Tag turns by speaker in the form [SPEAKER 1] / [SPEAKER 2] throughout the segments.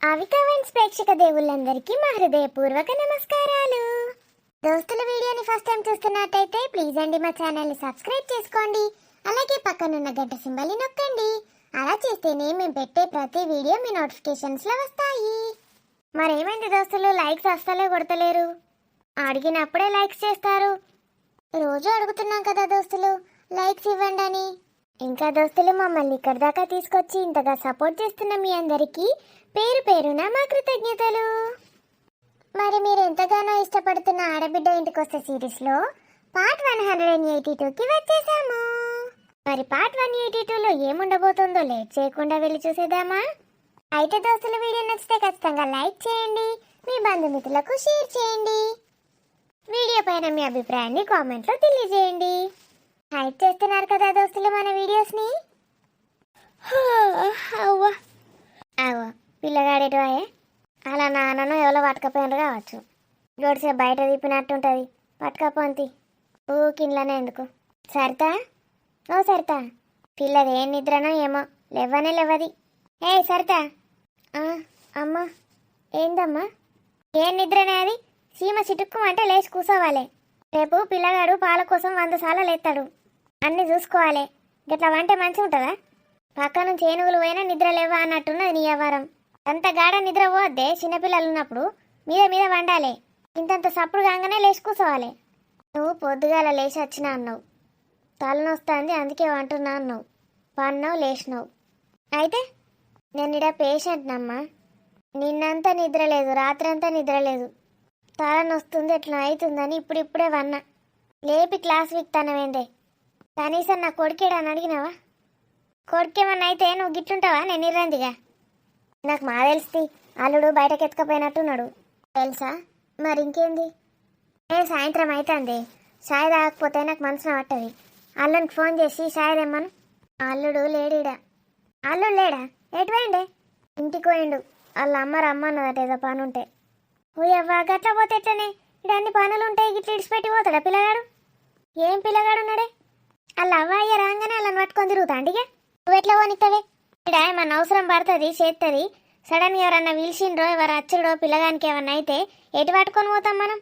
[SPEAKER 1] అవికవెన్స్ ప్రేక్షక దేవుళ్ళందరికీ మా హృదయపూర్వక నమస్కారాలు. దోస్తుల వీడియోని ఫస్ట్ టైం చూస్తున్నట్టయితే ప్లీజ్ అండి మా ఛానల్ని సబ్స్క్రైబ్ చేసుకోండి. అలాగే పక్కనున్న గంట సింబల్ని నొక్కండి. అలా చేస్తేనే మేము పెట్టే ప్రతి వీడియో మీ నోటిఫికేషన్స్లో వస్తాయి. మరేమైంది దోస్తులు, లైక్స్ అస్సలే కొడతలేరు. అడిగినప్పుడే లైక్స్ చేస్తారు. రోజు అడుగుతున్నాం కదా దోస్తులు, లైక్స్ ఇవ్వండి అని. ఇంకా దోస్తులు, మమ్మల్ని ఇక్కడ దాకా తీసుకొచ్చి ఇంతగా సపోర్ట్ చేస్తున్న మీ అందరికీ పేరు పేరున మా కృతజ్ఞతలు. మరి మీరు ఎంతగానో ఇష్టపడుతున్న ఆడబిడ్డ ఇంటికొస్తే సిరీస్లో పార్ట్ 182కి వచ్చేసాము. మరి పార్ట్ 182లో ఏముండబోతుందో లేట్ చేయకుండా వెళ్ళి చూసేద్దామా? అయితే దోస్తుల వీడియో నచ్చితే ఖచ్చితంగా లైక్ చేయండి, మీ బంధుమిత్రులకు షేర్ చేయండి. వీడియో పైన మీ అభిప్రాయాన్ని కామెంట్లో తెలియజేయండి. హైప్ చేస్తున్నారు కదా దోస్తులు మన వీడియోస్ని. అవో పిల్లగాడేటో అలా నాన్నను ఎవరో పట్టుకపోయినారు కావచ్చు. గడిసే బయట తిప్పినట్టుంటుంది, పట్టుకపోంతి ఊకిన్లనే ఎందుకు. సరితా ఓ సరితా, పిల్లది ఏం నిద్రనో ఏమో, లేవనే లేవది. ఏ సరితా. అమ్మా ఏందమ్మా, ఏం నిద్రనే అది? సీమ చిటుక్కుమంటే లేచి కూసోవాలి. రేపు పిల్లగాడు పాల కోసం 100 సార్లు లేస్తాడు, అన్నీ చూసుకోవాలి. గిట్లా వంటే మంచిగా ఉంటుందా? పక్క నుంచి ఏనుగులు పోయినా నిద్ర లేవా అన్నట్టున్నది నీ వ్యవహారం. అంత గాఢ నిద్ర పోద్దే, చిన్నపిల్లలు ఉన్నప్పుడు మీద మీద వండాలి. ఇంతంత సప్పుడు కాగానే లేచి కూర్చోవాలి. నువ్వు పొద్దుగాల లేచి వచ్చినా అన్నావు, తలనొస్తుంది అందుకే వంటున్నా అన్నావు, పన్నావు లేచినావు. అయితే నేను ఇడ పేషెంట్ నమ్మా. నిన్నంతా నిద్ర లేదు, రాత్రంతా నిద్ర లేదు, తలనొస్తుంది ఎట్లా అవుతుందని ఇప్పుడిప్పుడే వన్నా. లేపి క్లాస్ విక్తానవేందే? కనీసం నా కొడుకేడని అడిగినావా? కొడుకేమన్నా అయితే నువ్వు గిట్లుంటావా? నేను ఇర్రందిగా. నాకు మా తెలిసి అల్లుడు బయటకు ఎత్తుకపోయినట్టున్నాడు తెలుసా. మరి ఇంకేంది? సాయంత్రం అవుతుంది, సాయి తాగకపోతే నాకు మనసున పట్టది. అల్లునికి ఫోన్ చేసి సాయి తెమ్మను. అల్లుడు లేడీడా? అల్లుడు లేడా? ఎటు పోయిండే? ఇంటికి పోయిండు. వాళ్ళ అమ్మ రమ్మన్నదట ఏదో పని ఉంటే. ఓయవ్వా గట్లా పోతే ఎట్లనే? ఇక్కడ అన్ని పనులు ఉంటాయి, గిట్ల ఇడిచిపెట్టి పోతాడా పిల్లగాడు? ఏం పిల్లగాడు ఉన్నాడే? వాళ్ళ అవ్వాయ్య రాగానే వాళ్ళని పట్టుకొని తిరుగుతాండిగా. నువ్వు ఎట్లా పోనిస్తావే? ఇక్కడ ఏమన్నా అవసరం పడుతుంది చేస్తుంది, సడన్గా ఎవరన్నా పిలిచిండ్రో ఎవరు అచ్చుడో పిల్లగానికి ఏమన్నా అయితే ఎటు పట్టుకొని పోతాం మనం?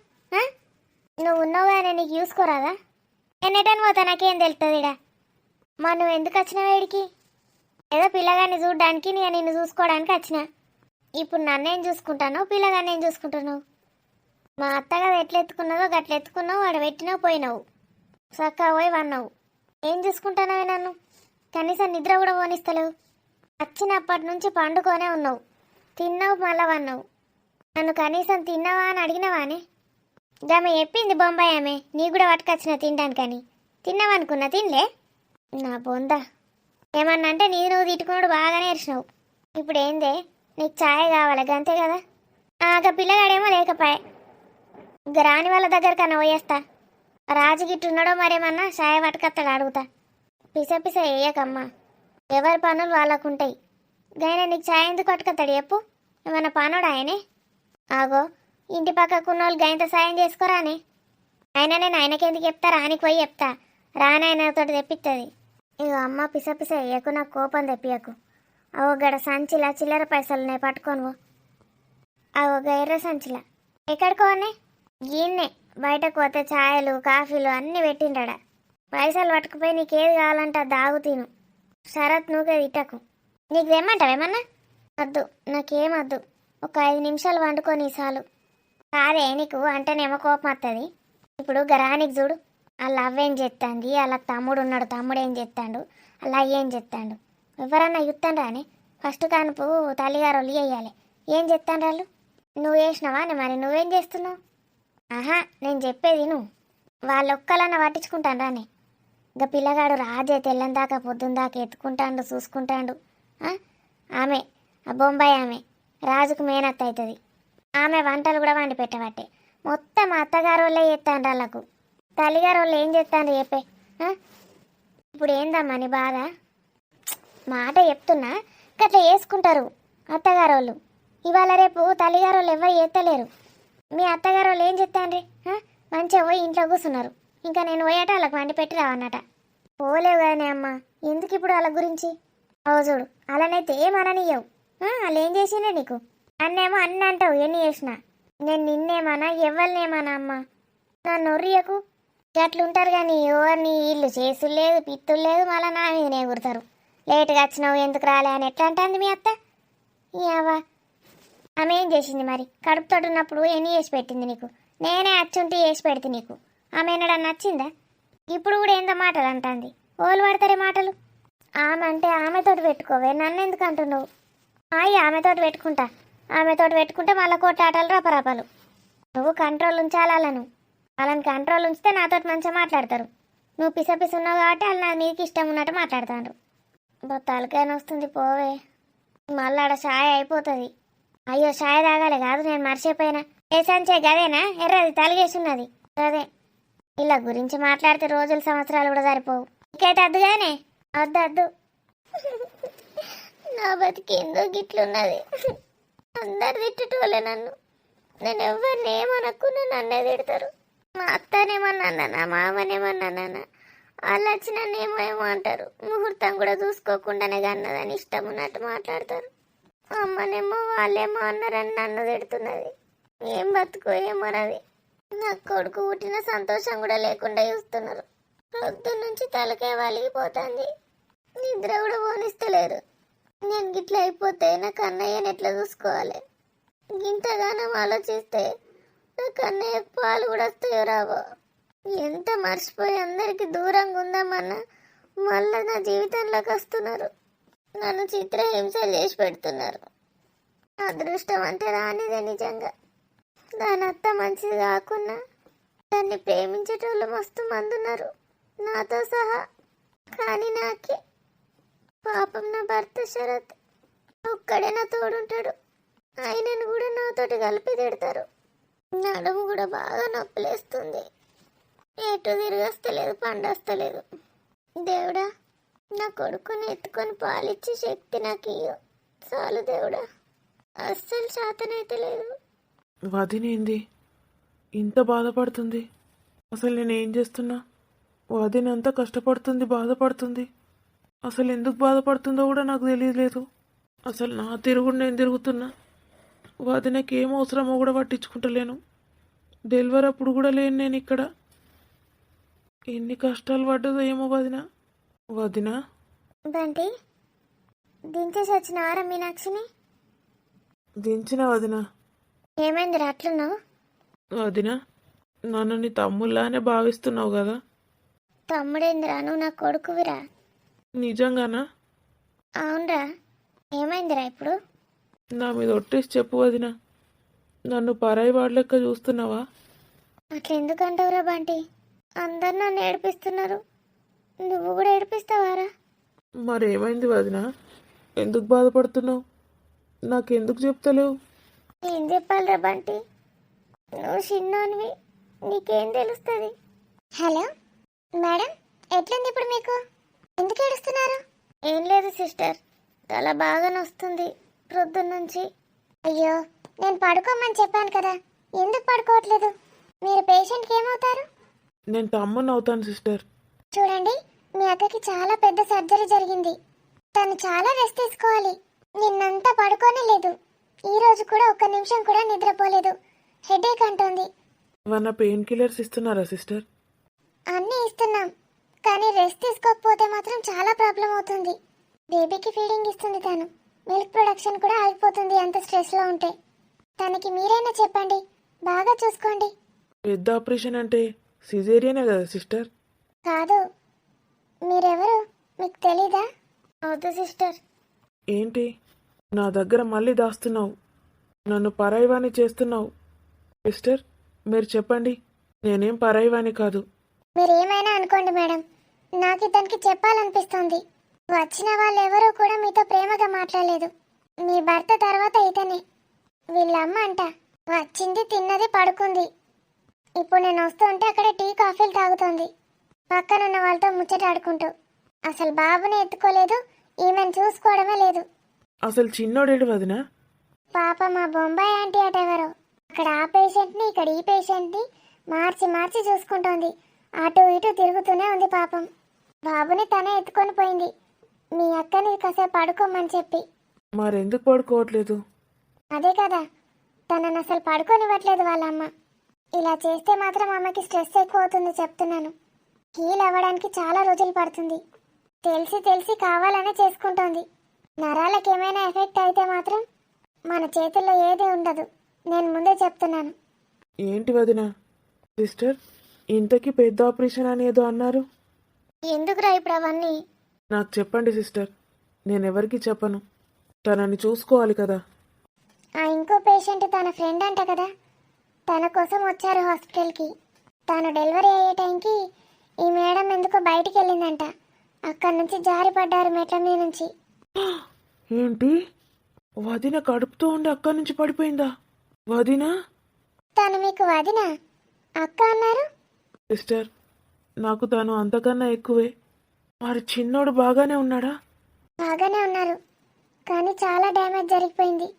[SPEAKER 1] నువ్వు ఉన్నావు కానీ నీకు చూసుకోరాదా? నేను ఎటని పోతా నాకేం తెలుస్తుంది ఇడా. మరి నువ్వు ఎందుకు వచ్చినావు వీడికి? ఏదో పిల్లగాన్ని చూడడానికి నేను నిన్ను చూసుకోవడానికి వచ్చిన. ఇప్పుడు నన్నేం చూసుకుంటాను, పిల్లగాన్ని ఏం చూసుకుంటున్నావు? మా అత్తగారు ఎట్లా ఎత్తుకున్నదో గట్ల ఎత్తుకున్నావు, వాడు పెట్టినావు పోయినావు, చక్కగా పోయి వన్నావు. ఏం చూసుకుంటానవే నన్ను? కనీసం నిద్ర కూడా పోనిస్తలేవు. వచ్చినప్పటి నుంచి పండుకొనే ఉన్నావు, తిన్నావు మళ్ళా వన్నావు. నన్ను కనీసం తిన్నావా అని అడిగినవానే? ఆమె చెప్పింది బొంబాయి ఆమె, నీ కూడా పట్టుకొచ్చిన తినడానికని. తిన్నావనుకున్నా, తినలే. నా బొందా ఏమన్నా అంటే నీ నువ్వు తిట్టుకున్నాడు బాగానే ఏడ్చినావు. ఇప్పుడు ఏందే నీకు ఛాయ్ కావాలి గంతే కదా? ఆగ పిల్లగాడేమో లేకపోయే, ఇంక రాని వాళ్ళ దగ్గర కన్నా పోయేస్తా. రాజుగిట్టున్నాడో మరేమన్నా ఛాయ్ పట్టుకొస్తాడు అడుగుతా. పిస పిస వేయకమ్మా, ఎవరి పనులు వాళ్ళకుంటాయి. గైనా నీకు ఛాయ్ ఎందుకు పట్టుకొస్తాడు చెప్పు? ఏమన్నా పనుడు ఆయనే? ఆగో ఇంటి పక్కకున్న వాళ్ళు గైంత సాయం చేసుకోరానే? అయినా నేను ఆయనకెందుకు చెప్తా, రానికి పోయి చెప్తా, రానాయనతో తెప్పిస్తుంది. ఇగో అమ్మ పిస పిస వేయకు, నాకు కోపం తెప్పియకు. అవో గడ సంచిలా చిల్లర పైసలున్నాయి పట్టుకోను. అవో ఎర్ర సంచిలా ఎక్కడికోనే? గీన్నే బయటకు పోతే ఛాయలు కాఫీలు అన్నీ పెట్టిండా. పైసలు పట్టుకుపోయి నీకేది కావాలంటే అది దాగు తిను. శరత్ నువ్వే తిట్టకు. నీకు తెమ్మంటావేమన్నా? వద్దు, నాకేమద్దు. ఒక 5 నిమిషాలు వండుకొని చాలు. కాదే నీకు అంటేనేమో కోపం వస్తుంది. ఇప్పుడు గరానికి చూడు, వాళ్ళ అవ్వేం చేస్తాంది, వాళ్ళ తమ్ముడు ఉన్నాడు, తమ్ముడు ఏం చేస్తాడు, అలా ఏం చేస్తాడు. ఎవరన్నా యుత్తం రాని ఫస్ట్ కానుపు తల్లిగారు ఒళ్ళు వేయాలి. ఏం చేస్తాను వాళ్ళు? నువ్వు వేసినావా అని? మరి నువ్వేం చేస్తున్నావు? ఆహా నేను చెప్పేది నువ్వు. వాళ్ళొక్కలన్నా పట్టించుకుంటాను రాని. ఇంకా పిల్లగాడు రాజే తెల్లని దాకా పొద్దున్న దాకా ఎత్తుకుంటాడు చూసుకుంటాడు. ఆమె ఆ బొంబాయి ఆమె రాజుకు మేనత్త అవుతుంది. ఆమె వంటలు కూడా వండి పెట్టబట్టే మొత్తం అత్తగారు వాళ్ళే చేస్తాను వాళ్ళకు. తల్లిగారు వాళ్ళు ఏం చేస్తాను చెప్పే. ఇప్పుడు ఏందమ్మా నీ బాధ? మాట చెప్తున్నా, గట్లా వేసుకుంటారు అత్తగారు వాళ్ళు. ఇవాళ రేపు తల్లిగారు వాళ్ళు ఎవరు చేస్తలేరు. మీ అత్తగారు వాళ్ళు ఏం చెప్తాండ్రి? మంచిగా పోయి ఇంట్లో కూర్చున్నారు. ఇంకా నేను పోయేట వాళ్ళకి వండి పెట్టి రావన్నట. పోలేవు కదనే అమ్మ, ఎందుకు ఇప్పుడు వాళ్ళ గురించి? అవజుడు అలానైతే ఏమననియ్యవు. వాళ్ళు ఏం చేసిండే నీకు? అన్నేమో అన్ని అంటావు ఎన్ని చేసినా. నేను నిన్నేమన్నా ఎవరినేమన్నా అమ్మ, నన్ను నొర్రియకు. అట్లుంటారు కానీ ఎవరిని ఇల్లు చేసులు లేదు పిత్తులు లేదు, మళ్ళీ నా మీదనే ఎగురుతారు. లేటుగా వచ్చినావు ఎందుకు రాలే అని ఎట్లా అంటుంది మీ అత్త. ఇవా ఆమె ఏం చేసింది మరి? కడుపుతోటి ఉన్నప్పుడు ఎన్ని చేసి పెట్టింది నీకు? నేనే అచ్చుంటి చేసి పెడితే నీకు ఆమె ఎన్నడన్నా నచ్చిందా? ఇప్పుడు కూడా ఏందో మాటలు అంటుంది. ఓళ్ళు పడతారే మాటలు. ఆమె అంటే ఆమెతోటి పెట్టుకోవే, నన్ను ఎందుకు అంటున్నావు? ఆమెతోటి పెట్టుకుంటా, ఆమెతోటి పెట్టుకుంటే మళ్ళీ కొట్టాటలు రపరపలు. నువ్వు కంట్రోల్ ఉంచాలను, వాళ్ళని కంట్రోల్ ఉంచితే నాతోటి మంచిగా మాట్లాడతారు. నువ్వు పిస ఉన్నావు కాబట్టి వాళ్ళు నీకు ఇష్టం ఉన్నట్టు మాట్లాడతాను. తలకాయన వస్తుంది పోవే, మళ్ళీ ఆడ షాయ్ అయిపోతుంది. అయ్యో షాయ్ తాగాలి కాదు, నేను మర్చిపోయినా. ఏ సంచే గదేనా ఎర్రది తలిగేసి ఉన్నది అదే. ఇలా గురించి మాట్లాడితే రోజులు సంవత్సరాలు కూడా సరిపోవు. ఇంకైతే అద్దుగానే అద్దు. నా బతికి ఎందో గిట్లున్నది. అందరు తిట్టుటోలే నన్ను. నేను ఎవరిని ఏమనక్కున్నా నన్నే తిడతారు. మా అత్తనేమన్నా నా మామనేమన్నా వాళ్ళు వచ్చి నన్ను ఏమో అంటారు. ముహూర్తం కూడా చూసుకోకుండానే కన్నదని ఇష్టం ఉన్నట్టు మాట్లాడతారు. అమ్మనేమో వాళ్ళేమో అన్నారని నన్ను తిడుతున్నది. ఏం బతుకో ఏమోనది. నా కొడుకు పుట్టిన సంతోషం కూడా లేకుండా చూస్తున్నారు. పొద్దున్న నుంచి తలకాయ వలిగిపోతుంది, నిద్ర కూడా పోనిస్తలేరు. నేను గిట్ల అయిపోతే నా కన్నయ్యని ఎట్లా చూసుకోవాలి? ఇంతగానో ఆలోచిస్తే నా కన్నయ్య పాలు కూడా వస్తాయో రావో. ఎంత మర్చిపోయి అందరికి దూరంగా ఉందామన్నా మళ్ళీ నా జీవితంలోకి వస్తున్నారు. నన్ను చిత్రహింసలు చేసి పెడుతున్నారు. అదృష్టం అంటే రానిదే నిజంగా. దాని అత్త మంచిది కాకున్నా దాన్ని ప్రేమించేటోళ్ళు మస్తు మంది ఉన్నారు నాతో సహా. కానీ నాకే పాపం నా భర్త శరత్ ఒక్కడే నా తోడుంటాడు. ఆయనను కూడా నాతోటి కలిపి తిడతారు. నడుము కూడా బాగా నొప్పులేస్తుంది. ఎటు తిరిగొస్తలేదు, పండొస్తలేదు. దేవుడా, నా కొడుకుని ఎత్తుకొని పాలిచ్చి శక్తి నాకు ఇయ్యో చాలు దేవుడా. అస్సలు శాతనైతే లేదు.
[SPEAKER 2] వదినేంది ఇంత బాధపడుతుంది? అసలు నేనేం చేస్తున్నా? వదిన అంతా కష్టపడుతుంది, బాధపడుతుంది. అసలు ఎందుకు బాధపడుతుందో కూడా నాకు తెలియలేదు. అసలు నా తిరుగుడు నేను తిరుగుతున్నా. వదినకి ఏం అవసరమో కూడా పట్టించుకుంటలేను. డెలివరీ అప్పుడు కూడా లేను నేను ఇక్కడ. ఎన్ని కష్టాలు పడ్డదో ఏమో వదిన. వదిన
[SPEAKER 1] బంటి దించేసి వచ్చినారా మీనాక్షిని?
[SPEAKER 2] దించిన వదిన.
[SPEAKER 1] ఏమైందిరా అట్లున్నావు?
[SPEAKER 2] వదిన, నన్ను నీ తమ్ముళ్ళానే భావిస్తున్నావు కదా?
[SPEAKER 1] తమ్ముడేందిరా, నువ్వు నా కొడుకువిరా.
[SPEAKER 2] నిజంగానా?
[SPEAKER 1] అవునరా. ఏమైందిరా ఇప్పుడు?
[SPEAKER 2] నా మీద ఒట్టేసి చెప్పు వదిన. నన్ను పరాయి వాడి లెక్క చూస్తున్నావా?
[SPEAKER 1] అట్లా ఎందుకంటావురా బంటి? అందరు నన్ను ఏడిపిస్తున్నారు, నువ్వు కూడా ఏడిపిస్తావారా?
[SPEAKER 2] మరేమైంది వదిన? ఎందుకు బాధపడుతున్నావు? నాకెందుకు చెప్తలేవు?
[SPEAKER 1] ఏం చెప్పాలిరా బంటి, నువ్వు చిన్నోనివి, నీకేం తెలుస్తుంది? హలో మేడం, ఎట్లుంది ఇప్పుడు మీకు? ఎందుకు ఏడుస్తున్నారు? ఏం లేదు సిస్టర్, తల బాగా నొస్తుంది ప్రొద్దున్నుంచి. అయ్యో, నేను పడుకోమని చెప్పాను కదా, ఎందుకు పడుకోవట్లేదు? మీరు పేషెంట్కి ఏమవుతారు?
[SPEAKER 2] నేను తమ్ముని అవుతాను సిస్టర్.
[SPEAKER 1] చూడండి, మీ అక్కకి చాలా పెద్ద సర్జరీ జరిగింది. తను చాలా రెస్ట్ తీసుకోవాలి. నిన్నంతా పడుకోనే లేదు. ఈ రోజు కూడా ఒక్క నిమిషం కూడా నిద్రపోలేదు. హెడేక్ అంటోంది.
[SPEAKER 2] ఏమన్నా పెయిన్ కిల్లర్స్ ఇస్తున్నారా సిస్టర్?
[SPEAKER 1] అన్నీ ఇస్తున్నాం, కానీ రెస్ట్ తీసుకోకపోతే మాత్రం చాలా ప్రాబ్లం అవుతుంది. బేబీకి ఫీడింగ్ ఇస్తుంది తను, మిల్క్ ప్రొడక్షన్ కూడా ఆగిపోతుంది అంత స్ట్రెస్లో ఉంటే. తనకి మీరైనా చెప్పండి, బాగా చూసుకోండి.
[SPEAKER 2] పెద్ద ఆపరేషన్ అంటే సిజేరియనే కదా సిస్టర్?
[SPEAKER 1] కాదు. మీరెవరు, మీకు తెలీదా? వద్దు సిస్టర్.
[SPEAKER 2] ఏంటి నా దగ్గర మళ్ళీ దాస్తున్నావు? నన్ను పరాయివాణి చేస్తున్నావు సిస్టర్. మీరు చెప్పండి, నేనేం పరాయివాణి కాదు.
[SPEAKER 1] మీరేమైనా అనుకోండి మేడం, నాకు ఇతనికి చెప్పాలనిపిస్తుంది. వచ్చిన వాళ్ళు ఎవరూ కూడా మీతో ప్రేమగా మాట్లాడలేదు. మీ భర్త తర్వాత ఇతనే. వీళ్ళమ్మ అంట వచ్చింది, తిన్నది, పడుకుంది. ఇప్పుడు నేను వస్తుంటే అక్కడ టీ కాఫీలు తాగుతోంది, పక్కనున్న వాళ్ళతో ముచ్చటాడుకుంటూ. అసలు బాబుని ఎత్తుకోలేదు, ఈమెను చూసుకోవడమే లేదు.
[SPEAKER 2] అసలు చిన్నోడేడు వదినా?
[SPEAKER 1] పాప మా బొంబాయి ఆంటీ అట ఎవరో. అక్కడ ఆ పేషెంట్ని, ఇక్కడ ఈ పేషెంట్ని మార్చి మార్చి చూసుకుంటోంది. అటు ఇటు తిరుగుతూనే ఉంది పాపం. బాబుని తనే ఎత్తుకొని పోయింది, మీ అక్కని కాసేపు పడుకోమని చెప్పి.
[SPEAKER 2] మరెందుకు పడుకోవట్లేదు?
[SPEAKER 1] అదే కదా, తనని అసలు పడుకోనివ్వట్లేదు వాళ్ళ అమ్మ. ఇలా చేస్తే మాత్రం అమ్మకి స్ట్రెస్ ఎక్కువ అవుతుంది చెప్తున్నాను. హీల్ అవ్వడానికి చాలా రోజులు పడుతుంది. తెలిసి తెలిసి కావాలనే చేసుకుంటోంది. నరాలకు ఏమైనా ఎఫెక్ట్ అయితే మాత్రం మన చేతుల్లో ఏది ఉండదు. నేను ముందే చెప్తున్నాను.
[SPEAKER 2] ఏంటి వదిన? సిస్టర్, ఇంతకీ పెద్ద ఆపరేషన్ అని ఏదో అన్నారు.
[SPEAKER 1] ఎందుకురా ఇప్పుడు అవన్నీ?
[SPEAKER 2] నాకు చెప్పండి సిస్టర్, నేనెవరికి చెప్పను. తనని చూసుకోవాలి కదా.
[SPEAKER 1] ఆ ఇంకో పేషెంట్ తన ఫ్రెండ్ అంట కదా, తన కోసం వచ్చారు హాస్పిటల్కి. తను డెలివరీ అయ్యే టైంకి ఈ మేడం ఎందుకో బయటికి వెళ్ళిందంట. అక్కడి నుంచి జారిపడ్డారు మెట్ల మీద నుంచి.
[SPEAKER 2] ఏంటి? వదిన కడుపుతూ ఉండి అక్కడి నుంచి పడిపోయిందా? వదిన?
[SPEAKER 1] తను మీకు వదిన అక్క అన్నారు?
[SPEAKER 2] సిస్టర్, నాకు తను అంతకన్నా ఎక్కువే. మరి చిన్నోడు బాగానే ఉన్నాడా?
[SPEAKER 1] బాగానే ఉన్నారు, కానీ చాలా డ్యామేజ్ జరిగిపోయింది.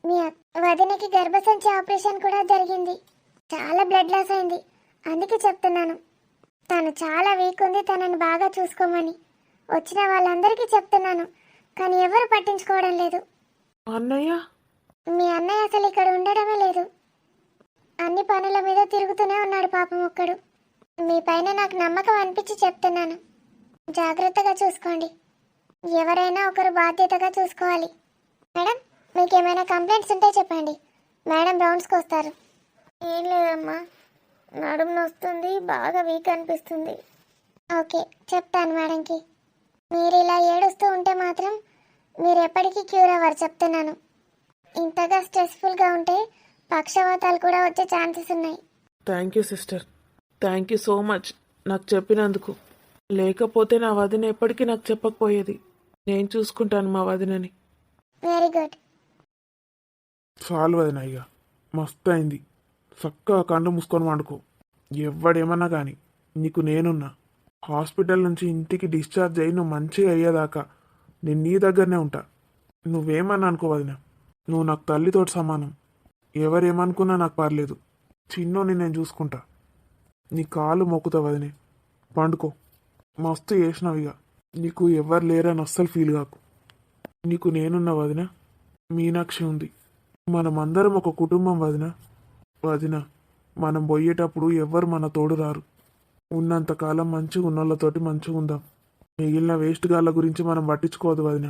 [SPEAKER 1] మీ వదినకి గర్భసంచి ఆపరేషన్ కూడా జరిగింది. చాలా బ్లడ్ లాస్ అయింది. అందుకే చెప్తున్నాను, తను చాలా వీక్ ఉంది, తనని బాగా చూసుకోమని. వచ్చిన వాళ్ళందరికీ చెప్తున్నాను, కానీ ఎవరు పట్టించుకోవడం లేదు.
[SPEAKER 2] అన్నయ్య?
[SPEAKER 1] మీ అన్నయ్య అసలు ఇక్కడ ఉండడమే లేదు. అన్ని పనుల మీద తిరుగుతూనే ఉన్నాడు పాపం ఒక్కడు. మీ పైన నాకు నమ్మకం అనిపించి చెప్తున్నాను, జాగ్రత్తగా చూసుకోండి. ఎవరైనా ఒకరు బాధ్యతగా చూసుకోవాలి. మేడం, మీకు ఏమైనా కంప్లైంట్స్ ఉంటే చెప్పండి, మేడం రౌండ్స్కి వస్తారు. ఏం లేదమ్మా, నడుము నొస్తుంది, బాగా వీక్ అనిపిస్తుంది. ఓకే, చెప్తాను మేడంకి. మీరు ఇలా ఏడుస్తూ ఉంటే మాత్రం మీరు ఎప్పటికీ క్యూర్ అవ్వరు చెప్తున్నాను. ఇంతగా స్ట్రెస్ఫుల్గా ఉంటే పక్షవాతాలు కూడా వచ్చే ఛాన్సెస్ ఉన్నాయి.
[SPEAKER 2] Thank you sister, thank you so much నాకు చెప్పినందుకు. లేకపోతే నా వదిన ఎప్పటికీ నాకు చెప్పకపోయేది. నేను చూసుకుంటాను మా వదినని.
[SPEAKER 1] Very good.
[SPEAKER 3] చాలు వదిన, ఇక మస్తు అయింది. చక్కగా కళ్ళు మూసుకొని వండుకో. ఎవడేమన్నా కానీ నీకు నేనున్నా. హాస్పిటల్ నుంచి ఇంటికి డిశ్చార్జ్ అయ్యి నువ్వు మంచిగా అయ్యేదాకా నేను నీ దగ్గరనే ఉంటా. నువ్వేమన్నా అనుకో వదిన, నువ్వు నాకు తల్లితోటి సమానం. ఎవరేమనుకున్నా నాకు పర్లేదు. చిన్నోని నేను చూసుకుంటా. నీ కాలు మొక్కుతా వదినే, పండుకో. మస్తు చేసినావు ఇక. నీకు ఎవరు లేరని అస్సలు ఫీల్ కాకు. నీకు నేనున్నా వదిన. మీనాక్షి ఉంది. మనమందరం ఒక కుటుంబం వదిన. వదిన, మనం పోయేటప్పుడు ఎవ్వరు మన తోడు రారు. ఉన్నంతకాలం మంచిగా ఉన్నోళ్ళతోటి మంచిగా ఉందాం. మిగిలిన వేస్ట్ గాళ్ళ గురించి మనం పట్టించుకోవద్దు వదిన.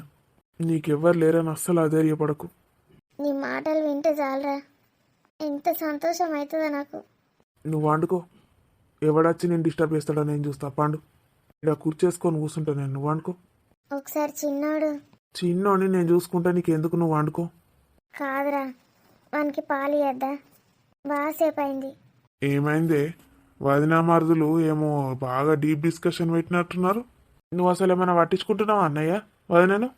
[SPEAKER 3] నీకెవ్వరు లేరని అస్సలు అధైర్యపడకు.
[SPEAKER 1] నీ మాటలు వింటే చాలరా, ఎంత సంతోషం అవుతుందో నాకు.
[SPEAKER 3] నువ్వు వండుకో. ఎవడొచ్చి నేను డిస్టర్బ్ చేస్తాడో నేను చూస్తా. పండు, ఇక్కడ కూర్చేసుకొని కూర్చుంటా నేను. నువ్వు వండుకో.
[SPEAKER 1] ఒకసారి చిన్నోడు.
[SPEAKER 3] చిన్నోని నేను చూసుకుంటా, నీకెందుకు? నువ్వు వండుకో.
[SPEAKER 1] కాదురా, వానికి పాలు ఇద్దా, బాగాసేపు అయింది.
[SPEAKER 3] ఏమైందే? వదినా మరుదులు ఏమో బాగా డీప్ డిస్కషన్ పెట్టినట్టున్నారు. నువ్వు అసలు ఏమైనా పట్టించుకుంటున్నావా అన్నయ్య వదినను?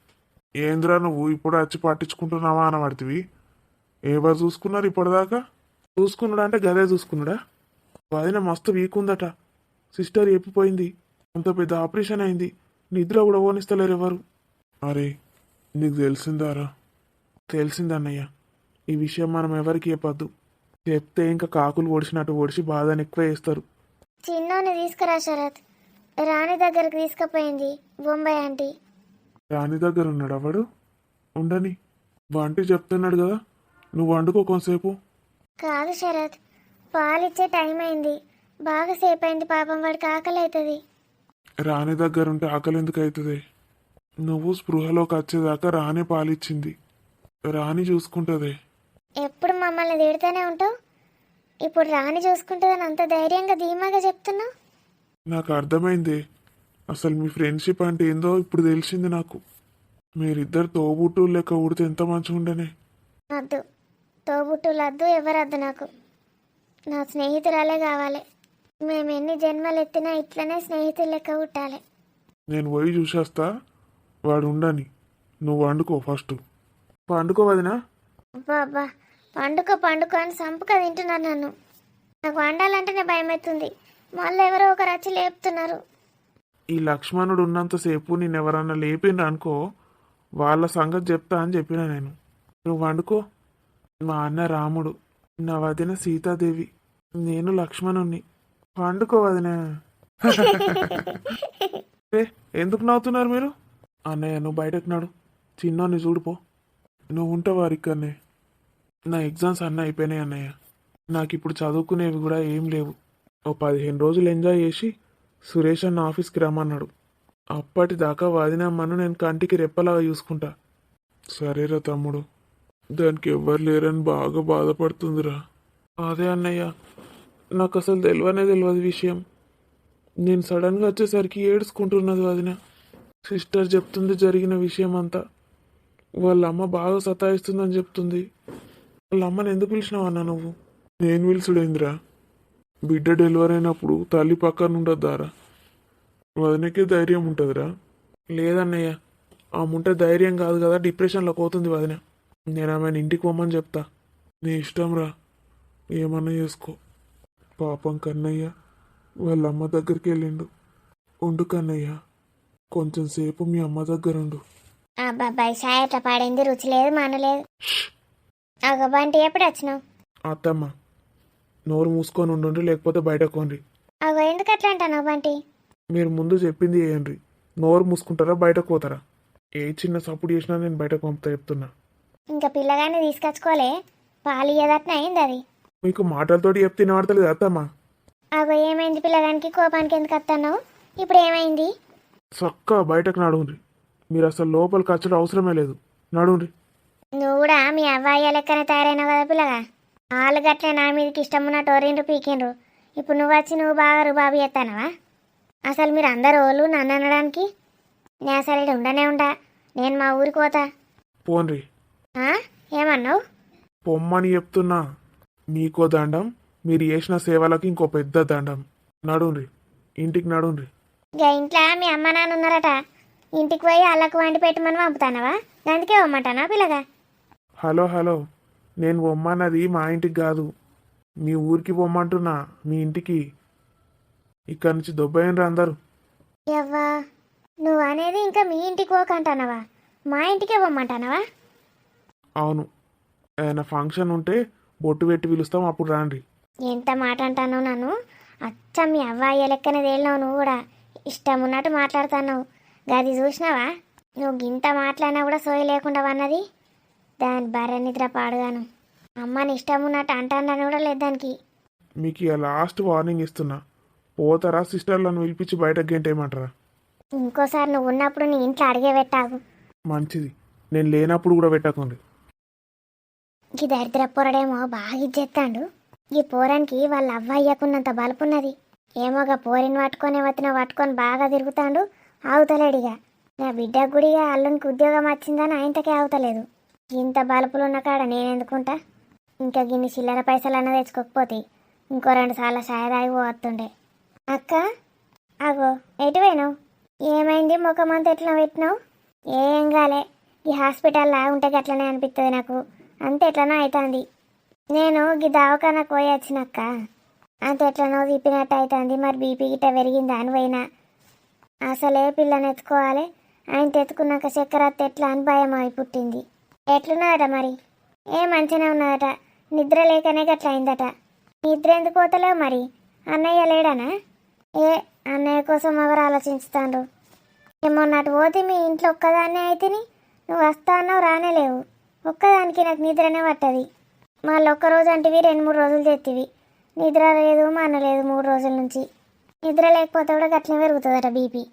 [SPEAKER 3] ఏంద్రా నువ్వు ఇప్పుడు వచ్చి పట్టించుకుంటున్నావా అని పడుతుంది. ఎవరు చూసుకున్నారు ఇప్పటిదాకా? చూసుకున్నాడా అంటే గదే చూసుకున్నాడా? వదిన మస్తు వీక్ ఉందట. సిస్టర్ చెప్పిపోయింది. అంత పెద్ద ఆపరేషన్ అయింది. నిద్ర కూడా ఓనిస్తలేరు ఎవరు. అరే, నీకు తెలిసిందారా? తెలిసిందన్నయ్య. ఈ విషయం మనం ఎవరికి చెప్పద్దు. చెప్తే ఇంకా కాకులు ఓడిచినట్టు ఓడిచి బాధని ఎక్కువ వేస్తారు.
[SPEAKER 1] చిన్నోని తీసుకురా శరత్. రాణి దగ్గరకు తీసుకుపోయింది బొంబాయి ఆంటీ.
[SPEAKER 3] రాణి దగ్గర ఉన్నాడు వాడు? ఉండని, వంటి చెప్తున్నాడు కదా. నువ్వు వండుకో కొంతసేపు.
[SPEAKER 1] కాదు శరత్, పాలిచ్చే టైం అయింది, బాగా సేపు అయింది. పాపం వాడికి ఆకలి అవుతుంది.
[SPEAKER 3] రాణి దగ్గర ఉంటే ఆకలి ఎందుకు అవుతుంది? నువ్వు స్పృహలోకి వచ్చేదాకా రాణి పాలిచ్చింది. రాణి చూసుకుంటుంది.
[SPEAKER 1] ఎప్పుడు మమ్మల్ని తిడుతూనే ఉంటావు, ఇప్పుడు రాణి చూసుకుంటుందని అంత ధైర్యంగా ధీమాగా చెప్తున్నావు.
[SPEAKER 3] నాకు అర్థమైంది. అసలు మీ ఫ్రెండ్షిప్ అంటే ఏందో ఇప్పుడు తెలిసింది నాకు. మీరిద్దరు తోబుట్టు లెక్క ఊడితే ఎంత మంచిగా ఉండనే.
[SPEAKER 1] వద్దు, తోబుట్టులు వద్దు, ఎవరద్దు నాకు. నా స్నేహితురాలే కావాలి. మేము ఎన్ని జన్మలు ఎత్తినా ఇట్లనే స్నేహితులు లెక్క పుట్టాలి.
[SPEAKER 3] నేను పోయి చూసేస్తా, వాడు ఉండని. నువ్వు వండుకో ఫస్ట్. వండుకో వదినా.
[SPEAKER 1] అబ్బా అబ్బా, పండుకో పండుకో అని సంపుక తింటున్నారు నన్ను. నాకు వండాలంటేనే భయం అవుతుంది. మళ్ళీ ఎవరో ఒకరు వచ్చి లేపుతున్నారు.
[SPEAKER 3] ఈ లక్ష్మణుడు ఉన్నంతసేపు నిన్నెవరన్నా లేపిండ్రు అనుకో, వాళ్ళ సంగతి చెప్తా అని చెప్పిన నేను. నువ్వు వండుకో. మా అన్న రాముడు, నా వదిన సీతాదేవి, నేను లక్ష్మణుణ్ణి. వండుకో వదిన. ఎందుకు నవ్వుతున్నారు మీరు? అన్నయ్య నువ్వు బయటకు నాడు. చిన్నోని చూడుపో. నువ్వు ఉంటావా ఇక్కడనే? నా ఎగ్జామ్స్ అన్నీ అయిపోయినాయి అన్నయ్య. నాకు ఇప్పుడు చదువుకునేవి కూడా ఏం లేవు. ఓ 15 రోజులు ఎంజాయ్ చేసి సురేష్ అన్న ఆఫీస్కి రమ్మన్నాడు. అప్పటిదాకా వదినమ్మను నేను కంటికి రెప్పలాగా చూసుకుంటా. సరేరా తమ్ముడు, దానికి ఎవ్వరు లేరని బాగా బాధపడుతుందిరా. అదే అన్నయ్య, నాకు అసలు తెలియదు విషయం. నేను సడన్గా వచ్చేసరికి ఏడ్చుకుంటున్నది వదిన. సిస్టర్ చెప్తుంది జరిగిన విషయం అంతా. వాళ్ళ అమ్మ బాగా సతాయిస్తుందని చెప్తుంది. వాళ్ళ అమ్మని ఎందుకు పిలిచినావన్నా నువ్వు? నేను పిలుచుడేందిరా? బిడ్డ డెలివరీ అయినప్పుడు తల్లి పక్కన ఉండొద్దారా? వదినకే ధైర్యం ఉంటుందిరా. లేదన్నయ్య, ఆముంటే ధైర్యం కాదు కదా, డిప్రెషన్లో పోతుంది వదిన. నేను ఆమెను ఇంటికి పోమని చెప్తా. నీ ఇష్టం రా, ఏమన్నా చేసుకో. పాపం కన్నయ్య వాళ్ళ అమ్మ దగ్గరికి వెళ్ళిండు. ఉండు కన్నయ్య, కొంచెం సేపు మీ అమ్మ దగ్గర ఉండు.
[SPEAKER 1] అబ్బాయి సాయి అట్లా పాడింది, రుచి లేదు మానలేదు. అగ బంటి ఎప్పుడు వచ్చినావు?
[SPEAKER 3] అత్తమ్మ, నోరు మూసుకొని ఉండు, లేకపోతే బయటకు పోండి.
[SPEAKER 1] అగో ఎందుకు అట్లా అంటావు బంటి?
[SPEAKER 3] మీరు ముందు చెప్పింది ఏంటి? నోరు మూసుకుంటారా బయటకు పోతారా? ఏ చిన్న సపోర్ట్ చేసినా నేను బయటకు పంపుతా చెప్తున్నా.
[SPEAKER 1] ఇంకా పిల్లగాన్ని తీసుకొచ్చుకోలే, పాలు ఇయ్యదట్న అయింది అది.
[SPEAKER 3] మీకు మాటలతోటి చెప్తే వినబడతలేదు అత్తమ్మ.
[SPEAKER 1] అగో ఏమైంది పిల్లగానికి? కోపానికి ఎందుకు వస్తున్నావు? ఇప్పుడు ఏమైంది?
[SPEAKER 3] చక్కగా బయటకు నడుండ్రి. మీరు అసలు లోపలికి వచ్చడం అవసరమే లేదు. నడుండ్రి.
[SPEAKER 1] నువ్వు కూడా మీ అవ్వాయి లెక్కనే తయారైనావు కదా పిల్లగా. వాళ్ళు గట్లే నా మీదకి ఇష్టం ఉన్నట్టు ఓరిండ్రు పీకిండ్రు. ఇప్పుడు నువ్వు వచ్చి నువ్వు బాగా రుబాబు చేస్తానవా? అసలు మీరు అందరు ఓళ్ళు నన్ను అనడానికి? నేను అసలు ఇక్కడ ఉండనే ఉండా. నేను మా ఊరికి పోతా.
[SPEAKER 3] పోన్రి.
[SPEAKER 1] ఏమన్నావు?
[SPEAKER 3] పొమ్మని చెప్తున్నా. మీకో దండం, మీరు చేసిన సేవలకు ఇంకో పెద్ద దండం. నడుండ్రి, ఇంటికి నడుండ్రి.
[SPEAKER 1] ఇక ఇంట్లో మీ అమ్మ నాన్న ఉన్నారట, ఇంటికి పోయి వాళ్ళకు వండి పెట్టమని పంపుతానవా? అందుకే పొమ్మంటానా పిల్లగా?
[SPEAKER 3] హలో హలో, నేను పొమ్మన్నది మా ఇంటికి కాదు, మీ ఊరికి పొమ్మంటున్నా. మీ ఇంటికి. ఇక్కడి నుంచి దొబ్బయ్యండ్రు అందరూ.
[SPEAKER 1] ఎవ్వా, నువ్వు అనేది ఇంకా మీ ఇంటికి పోకంటానవా? మా ఇంటికే పొమ్మంటానవా?
[SPEAKER 3] అవును, ఏదైనా ఫంక్షన్ ఉంటే బొట్టు పెట్టి పిలుస్తాం, అప్పుడు రాండ్రి.
[SPEAKER 1] ఎంత మాట అంటాను నన్ను? అచ్చ మీ అవ్వాయి లెక్కనే తేలినావు నువ్వు కూడా. ఇష్టం ఉన్నట్టు మాట్లాడుతున్నావు. గది చూసినావా? నువ్వు గింత మాట్లాడినా కూడా సోయి లేకుండా అన్నది. దాని బర్రె నిద్ర పాడుగాను. అమ్మని ఇష్టం ఉన్నట్టు అంటానని కూడా లేదు దానికి.
[SPEAKER 3] మీకు ఇక లాస్ట్ వార్నింగ్ ఇస్తున్నా. పోతారా సిస్టర్లను పిలిపించి బయటకు గెంటేయమంటారా?
[SPEAKER 1] ఇంకోసారి నువ్వు ఉన్నప్పుడు నీ ఇంట్లో అడిగే పెట్టాకు.
[SPEAKER 3] మంచిది, నేను లేనప్పుడు కూడా పెట్టకండి.
[SPEAKER 1] ఈ దరిద్ర పోరడేమో బాగా ఇచ్చేస్తాడు. ఈ పోరానికి వాళ్ళ అవ్వయ్యకున్నంత బలుపున్నది. ఏమోగా పోరిని పట్టుకొని బాగా తిరుగుతాడు. ఆగుతలేడిగా. నా బిడ్డ గుడిగా అల్లునికి ఉద్యోగం వచ్చిందని ఆయనకే ఆగుతలేదు. ఇంత బలుపులున్న కాడ నేనెందుకుంటా? ఇంకా గిన్ని చిల్లర పైసలన్నా తెచ్చుకోకపోతే ఇంకో 2 సార్లు సాయదాగి పోతుండే. అక్క, అగో ఎటు పోయినావు? ఏమైంది? ముఖమంతా ఎట్లా పెట్టినావు? ఏం కాలే, ఈ హాస్పిటల్లో ఉంటే గట్లనే అనిపిస్తుంది నాకు. అంత ఎట్లనో అవుతుంది. నేను ఈ దవాఖానకు పోయి వచ్చినక్క, అంత ఎట్లనో తిప్పినట్టు అవుతుంది. మరి బీపీ గిట్ట పెరిగిందా అని పోయినా. అసలే పిల్లని ఎత్తుకోవాలి, ఆయన తెచ్చుకున్నాక చక్కెర ఎట్లా అని భయం అయి పుట్టింది. ఎట్లున్నదట మరి? మంచిగానే ఉన్నదట. నిద్ర లేకనే గట్ల అయిందట. నిద్ర ఎందుకు పోతలేవు మరి? అన్నయ్య లేడానా? అన్నయ్య కోసం ఎవరు ఆలోచించుతాండ్రు? ఏమన్నట్టు పోతే మీ ఇంట్లో ఒక్కదాన్నే అయితేని, నువ్వు వస్తా అన్నావు రానేలేవు. ఒక్కదానికి నాకు నిద్రనే పట్టది. మళ్ళీ ఒక్కరోజు అంటివి 2-3 రోజులు తెత్తివి. నిద్ర లేదు మనలేదు 3 రోజుల నుంచి. నిద్ర లేకపోతే కూడా గట్లనే పెరుగుతుందట బీపీ.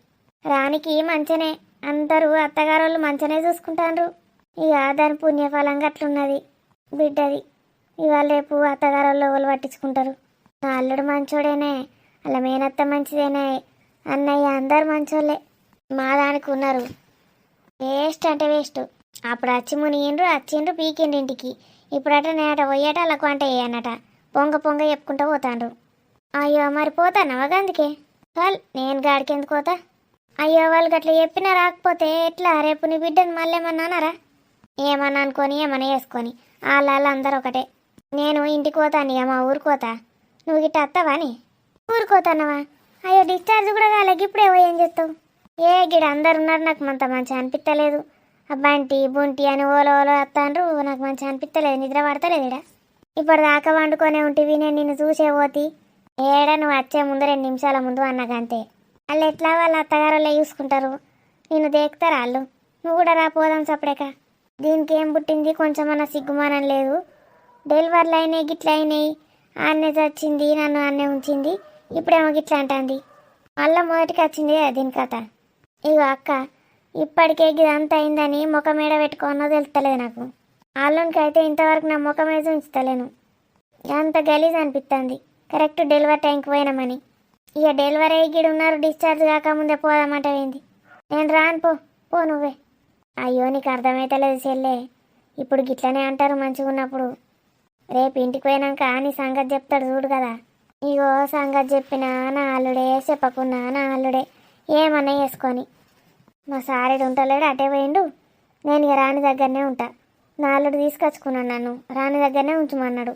[SPEAKER 1] రానికి మంచనే, అందరూ అత్తగారోళ్ళు మంచనే చూసుకుంటాండ్రు. ఇక దాని పుణ్యఫలం గట్లున్నది బిడ్డది. ఇవాళ రేపు అత్తగారోళ్ళు ఎవరు పట్టించుకుంటారు? నా అల్లుడు మంచోడేనే, అలా మేనత్త మంచిదేనే, అన్నయ్య అందరు మంచోళ్ళే. మా దానికి ఉన్నారు. వేస్ట్ అంటే వేస్ట్. అప్పుడు వచ్చి మునిగిండ్రు, వచ్చిండ్రు పీకిండ్రు ఇంటికి. ఇప్పుడట నేనట పోయేట వాళ్ళకు వంట చేయనట. పొంగ చెప్పుకుంటూ పోతాండ్రు. అయ్యో మరి పోతానవా అందుకే? వాళ్ళు నేను గాడికి ఎందుకు పోతా? అయ్యో వాళ్ళు గట్లా చెప్పినా రాకపోతే ఎట్లా? రేపు నీ బిడ్డను మళ్ళీ ఏమన్నా అన్నారా? ఏమన్నా అనుకొని ఏమన్నా వేసుకొని వాళ్ళు అందరూ ఒకటే. నేను ఇంటికి పోతాను, ఇక మా ఊరికి పోతా. నువ్వు గిట్ట వస్తావాని? ఊరికి పోతానవా? అయ్యో డిశ్చార్జ్ కూడా కాలేక ఇప్పుడే పోయి ఏం చేస్తావు? గిడ అందరు ఉన్నారు, నాకు అంత మంచిగా అనిపించలేదు. బంటి బుంటి అని ఓలో వస్తాండ్రు, నాకు మంచిగా అనిపించలేదు. నిద్ర పడతలేదు ఇడ. ఇప్పటిదాకా వండుకొనే ఉంటివి, నేను నిన్ను చూసే పోతి. నువ్వు వచ్చే ముందు 2 నిమిషాల ముందు అన్నకంతే. వాళ్ళు ఎట్లా వాళ్ళ అత్తగారు చూసుకుంటారు, నిన్ను దేకుతారు వాళ్ళు. నువ్వు కూడా రా పోదాం సపడేక. దీనికి ఏం పుట్టింది కొంచెమన్నా సిగ్గుమానం లేదు. డెలివర్లు అయినాయి గిట్ల అయినాయి, ఆన్నే చచ్చింది, నన్ను ఆన్నే ఉంచింది, ఇప్పుడేమో గిట్లా అంటుంది. మళ్ళీ మొదటికి వచ్చింది కదా దీని కథ. ఇగో అక్క, ఇప్పటికే ఇదంతా అయిందని ముఖం మీద పెట్టుకోనో తెలుస్తలేదు నాకు. అల్లునికి అయితే ఇంతవరకు నా ముఖం మీద ఉంచుతలేను. అంత గలీజ్ అనిపిస్తుంది కరెక్ట్ డెలివరీ టైంకి పోయినామని. ఇక డెలివరీ అయ్యి ఉన్నారు, డిశ్చార్జ్ కాకముందే పోదామంట ఏంది. నేను రాను, పో పో నువ్వే. అయ్యో నీకు అర్థమైతలేదు చెల్లే, ఇప్పుడు గిట్లనే అంటారు మంచిగా ఉన్నప్పుడు. రేపు ఇంటికి పోయినాక నీ సంగతి చెప్తాడు చూడు కదా. ఇగో సంగతి చెప్పినా నా అల్లుడే, చెప్పకున్నా నా అల్లుడే, ఏమన్నా వేసుకొని. మా సారీడు ఉంటలేడు, అటే పోయిండు. నేను ఇక రాణి దగ్గరనే ఉంటా. నా అల్లుడు తీసుకొచ్చుకున్నాను, నన్ను రాణి దగ్గరనే ఉంచమన్నాడు.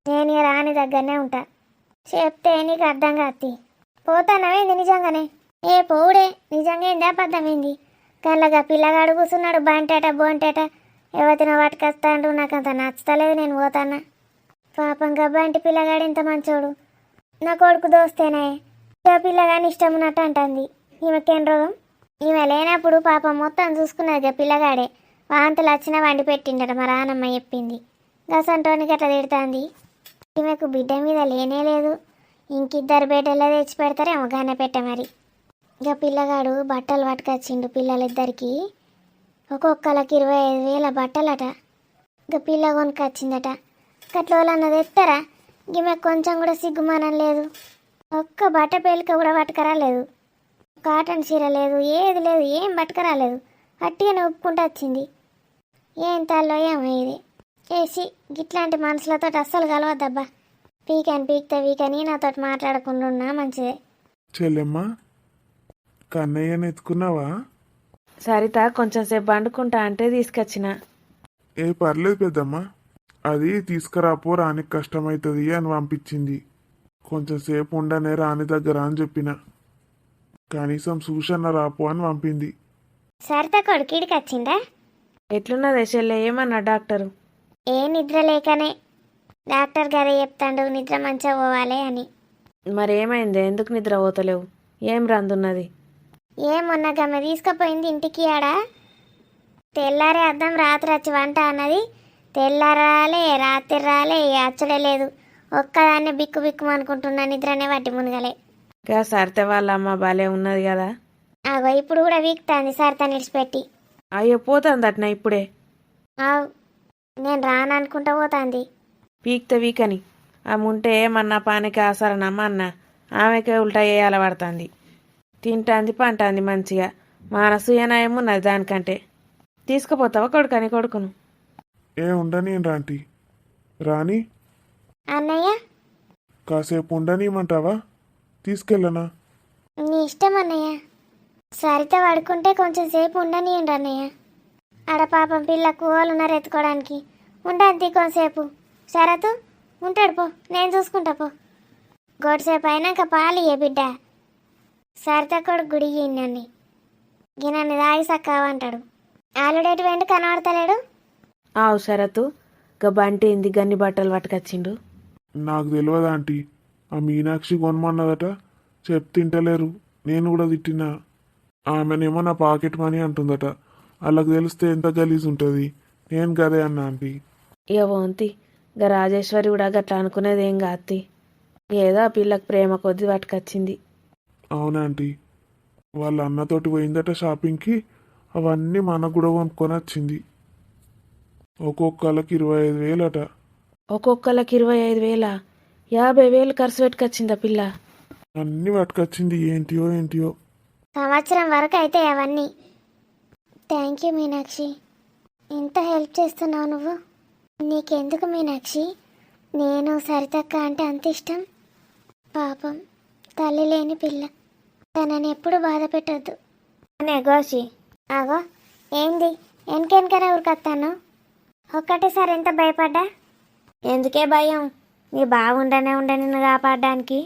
[SPEAKER 1] నేను ఇక రాణి దగ్గరనే ఉంటా. చెప్తే నీకు అర్థం కాత్తి. పోతానవేంది నిజంగానే? ఏ పోవుడే, నిజంగా ఏంది అబద్ధమైంది? కళ్ళగా పిల్లగాడు కూర్చున్నాడు, బంటేట బోంటేట ఎవరినో పట్టుకొస్తాడు. నాకు అంత నచ్చతలేదు, నేను పోతానా. పాపం గబ్బంటి పిల్లగాడు ఎంత మంచోడు, నా కొడుకు దోస్తేనే. పిల్లగాని ఇష్టం ఉన్నట్టు అంటుంది. ఈమెకేం రోగం? ఈమె లేనప్పుడు పాపం మొత్తం చూసుకున్నది పిల్లగాడే. వాంతులు వచ్చినా వండి పెట్టిండట మా రానమ్మ చెప్పింది. గసంటోని గట్లా తిడుతుంది. ఈమెకు బిడ్డ మీద లేనే లేదు, ఇంకిద్దరు బిడ్డల్లో తెచ్చి పెడతారేమో గానే పెట్ట మరి. ఇక పిల్లగాడు బట్టలు పట్టుకొచ్చిండు పిల్లలిద్దరికి. ఒక్కొక్కరికి 25,000 బట్టలట. ఇక పిల్ల కొనుకొచ్చిందట. గట్లోళ్ళన్నది ఎత్తారా? ఈమె కొంచెం కూడా సిగ్గుమానం లేదు. ఒక్క బట్ట పేలిక కూడా పట్టుకరాలేదు, కాటన్ చీర లేదు, ఏది లేదు, ఏం పట్టుకరాలేదు. అట్టిగానే ఒప్పుకుంటూ వచ్చింది. ఏం తల్లో ఏమో ఇది. ఏసి గిట్లాంటి మనుషులతో అస్సలు కలవద్దబ్బా. పీక్తే వీకని నాతో మాట్లాడకుండా ఉన్నా మంచిదే.
[SPEAKER 3] చెల్లెమ్మ, కన్నయ్యని ఎత్తుకున్నావా?
[SPEAKER 2] సరిత కొంచెం సేపు వండుకుంటా అంటే తీసుకొచ్చిన.
[SPEAKER 3] ఏ పర్లేదు పెద్దమ్మ, అది తీసుకురాపో, రానికి కష్టమవుతుంది అని పంపించింది. కొంచెం సేపు ఉండనే రాని దగ్గర అని చెప్పిన. కనీసం సూచన రాపో అని పంపింది.
[SPEAKER 1] సరిత కొడుకీడికి వచ్చిందా?
[SPEAKER 2] ఎట్లున్నది చెల్లె, ఏమన్నా డాక్టరు?
[SPEAKER 1] ఏ నిద్ర లేకనే. డాక్టర్ గారే చెప్తాడు నిద్ర మంచిగా పోవాలి అని.
[SPEAKER 2] మరేమైంది, ఎందుకు నిద్ర పోతలేవు? ఏం రందున్నది?
[SPEAKER 1] ఏమొన్న గమ్మ తీసుకుపోయింది ఇంటికి. ఆడ తెల్లారే అద్దం రాత్రి వచ్చి వంట అన్నది. తెల్లారాలే రాత్రి రాలే, అచ్చడే లేదు. ఒక్కదాన్నే బిక్కు బిక్కు అనుకుంటున్నా, నిద్రనే పట్టి మునగలే.
[SPEAKER 2] గా సరిత వాళ్ళ అమ్మ బాలే ఉన్నది కదా.
[SPEAKER 1] అగో ఇప్పుడు కూడా వీక్తాంది సరిత నిడిచిపెట్టి.
[SPEAKER 2] అయ్యో పోతుందట్న ఇప్పుడే?
[SPEAKER 1] ఆవు, నేను రాననుకుంటా పోతాంది.
[SPEAKER 2] పీక్తే వీకని ఆమె ఉంటే ఏమన్నా పానికి ఆసరనమ్మ అన్న, ఆమెకే ఉల్టా వేయాల పడుతుంది. తింటాంది పంటాంది మంచిగా, మనసు ఏనాయమున్నది దానికంటే. తీసుకుపోతావా కొడుకని కొడుకును?
[SPEAKER 3] ఏ ఉండని రాంటి రాని,
[SPEAKER 1] అన్నయ్య
[SPEAKER 3] కాసేపు ఉండనిమంటావా? తీసుకెళ్ళనా?
[SPEAKER 1] నీ ఇష్టం అన్నయ్య. సరిత పడుకుంటే కొంచెం సేపు ఉండనియండి అన్నయ్య. ఆడ పాపం పిల్లకు వాళ్ళున్నారు ఎత్తుకోవడానికి. ఉండద్ది కొంతసేపు. శరతు ఉంటాడు, పో నేను చూసుకుంటా పో. గోడిసేపు అయినాక పాలు ఏ బిడ్డ. సరిత కొడుకు గుడి నన్ను గిన్నెని దాగి సక్కావంటాడు. ఆలుడేటి వెంట కనబడతలేడు.
[SPEAKER 2] ఆవు శరతు, గా బంటి గన్ని బట్టలు పట్టుకొచ్చిండు.
[SPEAKER 3] నాకు తెలియదు ఆంటీ, ఆ మీనాక్షి కొనమన్నదట, చెప్తింటలేరు. నేను కూడా తిట్టినా. ఆమెనేమో నా పాకెట్ మనీ అంటుందట. వాళ్ళకి తెలిస్తే ఎంత గలీజ్ ఉంటుంది. నేను గదే అన్నా ఆంటీ.
[SPEAKER 2] ఇక పోంతి, గా రాజేశ్వరి కూడా గట్లా అనుకునేది ఏం కాత్తి. ఏదో ఆ పిల్లకు ప్రేమ కొద్ది పట్టుకొచ్చింది.
[SPEAKER 3] అవునాంటీ, వాళ్ళ అన్నతోటి పోయిందట షాపింగ్కి. అవన్నీ మనకు కూడా కొనుక్కొని వచ్చింది. ఒక్కొక్కళ్ళకి 25,000 అట.
[SPEAKER 2] ఒక్కొక్కళ్ళకి 25,000? 50,000 ఖర్చు పెట్టుకొచ్చిందా పిల్ల?
[SPEAKER 3] అన్నీ పట్టుకొచ్చింది, ఏంటియో ఏంటియో.
[SPEAKER 1] సంవత్సరం వరకు అయితే అవన్నీ. థ్యాంక్ యూ మీనాక్షి, ఎంత హెల్ప్ చేస్తున్నావు నువ్వు. నీకెందుకు మీనాక్షి, నేను సరితక్క అంటే అంత ఇష్టం. పాపం తల్లి లేని పిల్ల, తనని ఎప్పుడు బాధ పెట్టద్దు అనే గోషి. ఆగో ఏంది వెనకెనకనే ఉరికొస్తాను. ఒక్కటేసారి ఎంత భయపడ్డా? ఎందుకే భయం? నీ బాగుండనే నిన్ను కాపాడడానికి.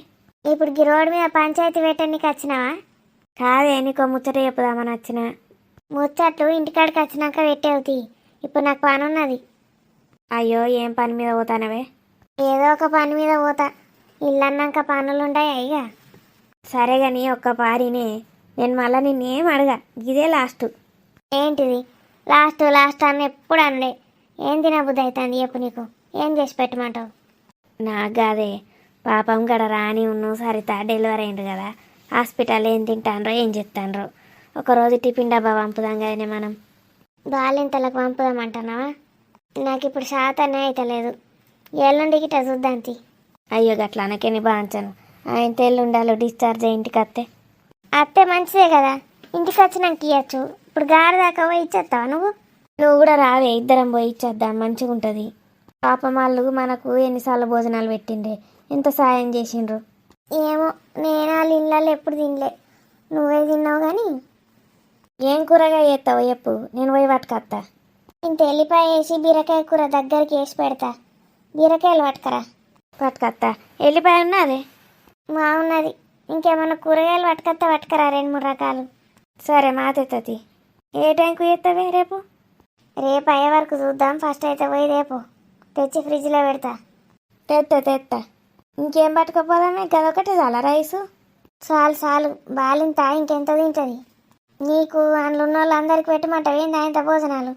[SPEAKER 1] ఇప్పుడు ఈ రోడ్డు మీద పంచాయతీ పెట్టడానికి వచ్చినావా? కాదే, నీకో ముచ్చట చెప్పుదామని వచ్చిన. ముచ్చట్లు ఇంటికాడికి వచ్చినాక పెట్టేవుతి. ఇప్పుడు నాకు పని ఉన్నది. అయ్యో, ఏం పని మీద పోతానవే? ఏదో ఒక పని మీద పోతా. ఇల్లు అన్నాక పనులు ఉంటాయి ఇక. సరే కానీ ఒక్క పారినే, నేను మళ్ళీ నిన్నేం అడగా, ఇదే లాస్ట్. ఏంటిది? లాస్ట్ అని ఎప్పుడు అనలే. ఏం తినబుద్ధి అవుతుంది చెప్పు నీకు? ఏం చేసి పెట్టమంటావు? నాకు కాదే పాపం గడ రాని ఉన్ను సరిత డెలివరీ అయింది కదా, హాస్పిటల్ ఏం తింటాన్రో ఏం చెప్తాన్రో. ఒకరోజు టిఫిన్ డబ్బా పంపుదాం కదనే మనం. బాలింతలకు పంపుదామంటున్నావా? నాకు ఇప్పుడు శాతనే అవుతలేదు. ఎల్లుండికి ఇట్లా చూద్దాంతి. అయ్యో గట్లా అనకేని బాంచను. ఆయన తెల్లుండాలో డిశ్చార్జ్ అయ్యి ఇంటికి అత్తే మంచిదే కదా, ఇంటికి వచ్చినాక ఇవ్వచ్చు. ఇప్పుడు గాడి దాకా పోయి ఇచ్చేస్తావా నువ్వు కూడా రావే, ఇద్దరం పోయి ఇచ్చేద్దాం, మంచిగా ఉంటుంది. పాపం వాళ్ళు మనకు ఎన్నిసార్లు భోజనాలు పెట్టిండ్రే, ఎంత సాయం చేసిండ్రు. ఏమో నేను వాళ్ళ ఇళ్ళల్లో ఎప్పుడు తినలే, నువ్వే తిన్నావు కానీ. ఏం కూరగాయ చేస్తావు చెప్పు, నేను పోయి పట్టుకొస్తా. ఇంత ఎల్లిపాయ వేసి బీరకాయ కూర దగ్గరికి వేసి పెడతా, బీరకాయలు పట్టుకొస్తా. ఎల్లిపాయ ఉన్నది బాగున్నది. ఇంకేమన్నా కూరగాయలు పట్టుకరా 2-3 రకాలు. సరే మాతెత్తది. ఏ టైంకు చేస్తావే రేపు? రేపు అయ్యే వరకు చూద్దాం. ఫస్ట్ అయితే పోయి రేపు తెచ్చి ఫ్రిడ్జ్లో పెడతా. తెత్తా. ఇంకేం పట్టుకపోదామే? గదొకటి చాలా రైసు చాలు బాలింత ఇంకెంత తింటుంది? నీకు అందులో ఉన్న వాళ్ళందరికి పెట్టమంటావు ఏంది ఇంత భోజనాలు?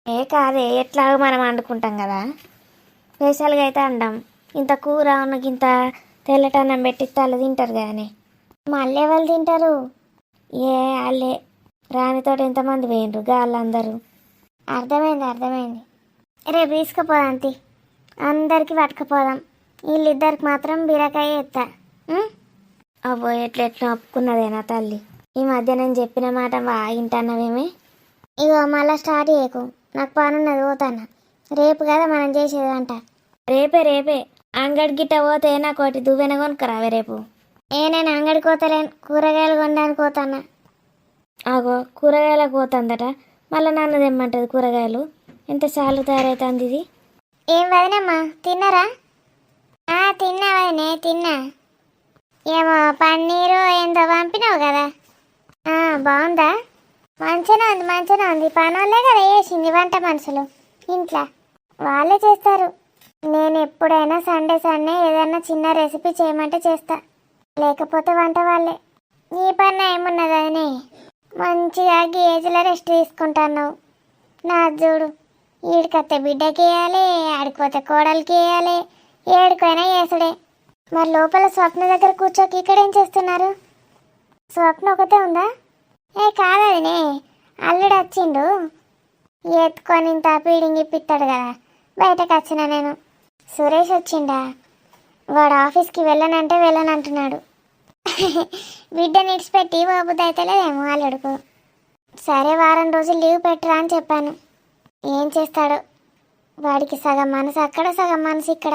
[SPEAKER 1] ఏ కాదే, ఎట్లాగో మనం వండుకుంటాం కదా, స్పెషల్గా అయితే అంటాం. ఇంత కూర ఉన్నకి ఇంత తెల్లటన్నం పెట్టిస్తే వాళ్ళు తింటారు కదనే. మళ్ళీ ఎవరు తింటారు? వాళ్ళే రానితోటి ఎంతమంది పోయినరు వాళ్ళందరూ. అర్థమైంది. రేపు తీసుకుపోదాం తి, అందరికి పట్టుకుపోదాం. వీళ్ళిద్దరికి మాత్రం బీరకాయ ఎత్తా. అబ్బో ఎట్లా ఒప్పుకున్నదేనా తల్లి. ఈ మధ్య నేను చెప్పిన మాట వింటున్నావేమే? ఇగో మళ్ళీ స్టార్ట్ చేయకు, నాకు పనున్నది పోతాను. రేపు కదా మనం చేసేది అంట. రేపే అంగడి గిట్ట పోతే నాకు ఒకటి దువ్వెన కొనుక్కరావే రేపు. నేను అంగడికి పోతలేను, కూరగాయలు కొనడానికి పోతానా. ఆగో కూరగాయలకు పోతుందట, మళ్ళీ నన్ను తెమ్మంటుంది కూరగాయలు. ఎంత చాలు తయారవుతుంది ఇది. ఏం వదినమ్మా తిన్నారా? తిన్నా వదినే తిన్నా. ఏమో పన్నీరు ఏందో పంపినావు కదా, బాగుందా? మంచిగా ఉంది. పనోళ్ళే కదా వేసింది వంట మనుషులు, ఇంట్లో వాళ్ళే చేస్తారు. నేను ఎప్పుడైనా సండే ఏదైనా చిన్న రెసిపీ చేయమంటే చేస్తా, లేకపోతే వంట వాళ్ళే. నీ పని ఏమున్నది అదినే, మంచిగా ఏజ్లో రెస్ట్ తీసుకుంటున్నావు. నా చూడు, ఈడికత్తే బిడ్డకి వేయాలి, ఆడిపోతే కోడలికి వేయాలి, ఏడుకైనా వేసడే. మరి లోపల స్వప్న దగ్గర కూర్చోకి ఇక్కడేం చేస్తున్నారు? స్వప్న ఒకతే ఉందా? కాదదినే, అల్లుడు వచ్చిండు, ఎత్తుకొని ఇంత పీడింగ్ ఇప్పిస్తాడు కదా, బయటకు వచ్చిన నేను. సురేష్ వచ్చిండా? వాడు ఆఫీస్కి వెళ్ళనంటున్నాడు. బిడ్డ నిడిచిపెట్టి బాబుద్ది అయితేలేదేమో అల్లుడుకు. సరే వారం రోజులు లీవ్ పెట్టరా అని చెప్పాను. ఏం చేస్తాడో, వాడికి సగం మనసు అక్కడ సగం మనసు ఇక్కడ.